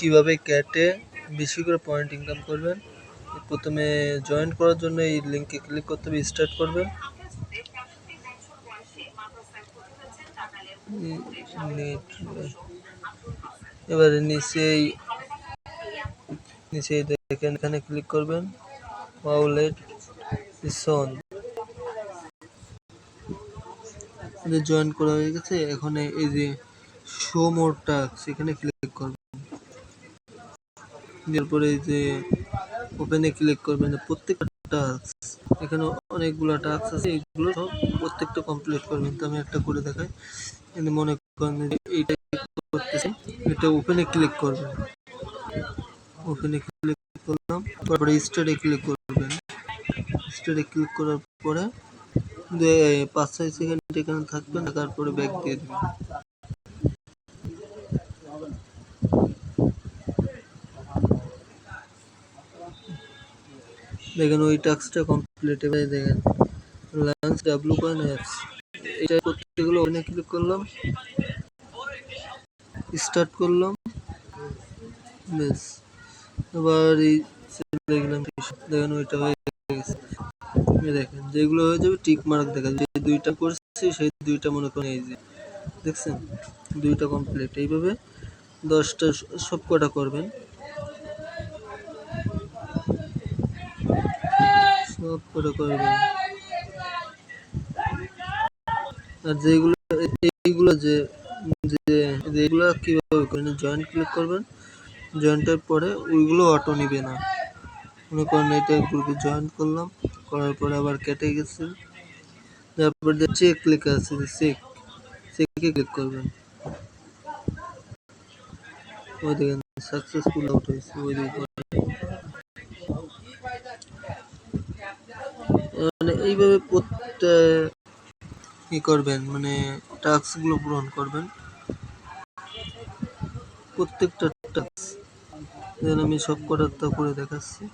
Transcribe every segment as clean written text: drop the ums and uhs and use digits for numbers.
কিভাবে ক্যাটে বেশি করে পয়েন্ট ইনকাম করবেন। প্রথমে জয়েন করার জন্য এই লিঙ্কে ক্লিক করতে হবে, স্টার্ট করবেন। এবারে নিচেই দেখেন, এখানে ক্লিক করবেন, ওয়ালেট সন জয়েন করা হয়ে গেছে। এখন এই যে শো মোর টাস্ক এখানে ক্লিক করবেন, এরপরে এই যে ওপেনে ক্লিক করবেন। প্রত্যেকটা টাস্ক, এখানে অনেকগুলো টাস্ক আছে, এইগুলো সব প্রত্যেকটা কমপ্লিট করবেন। তো আমি একটা করে দেখাই। মনে করেন এইটা করতেছি, এটা ওপেনে ক্লিক করবেন, ওপেনে ক্লিক করলাম, তারপরে স্টারে ক্লিক করবেন। স্টারে ক্লিক করার পরে 5-6 সেকেন্ড এখানে থাকবেন, তারপরে ব্যাক দিয়ে দেবেন। দেখেন ওই টাস্কটা কমপ্লিট। এবারে দেখেন লাঞ্চ ডাব্লু কয়েন অ্যাপস, এটা করতে গেলে ওখানে ক্লিক করলাম, স্টার্ট করলাম, বেশ। এবার এই দেখলাম, দেখেন ওইটা হয়ে গেছে। দেখেন যেগুলো হয়ে যাবে টিক মার্ক দেখা যায়। যে দুইটা করছি সেই দুইটা মনে করেন এই যে দেখছেন, দুইটা কমপ্লিট। এইভাবে 10টা সব কটা করবেন, সব কটা করবেন। আর যেগুলো এইগুলো যেগুলো কিভাবে করেন, জয়েন্ট ক্লিক করবেন, জয়েন্টের পরে ওইগুলো অটো নিবে না। মনে করেন এটা গ্রুপে জয়েন করলাম, করার পরে আবার কেটে গেছে, তারপর চেক লেখা আছে, চেকে ক্লিক করবেন। ওই দেখেন সাকসেসফুল আউট হয়েছে। ওই দেখেন মানে এইভাবে প্রত্যেকটা কি করবেন, মানে টাস্ক গুলো পূরণ করবেন, প্রত্যেকটা টাস্ক। আমি সব কটা করে দেখাচ্ছি।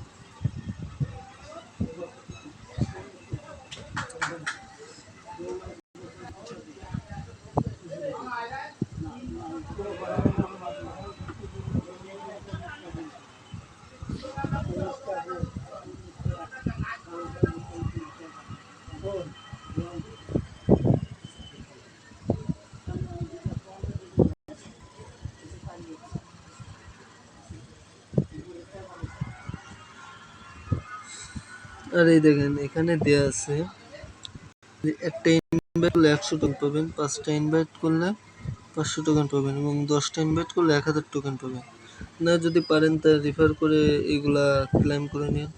আর এই দেখেন এখানে দেয়া আছে, একটা ইনভাইট করলে 100 টোকেন পাবেন, 5টা ইনভাইট করলে 500 টোকেন পাবেন, এবং 10টা ইনভাইট করলে 1000 টোকেন পাবেন। না যদি পারেন তা রেফার করে এগুলা ক্লেম করে নিন।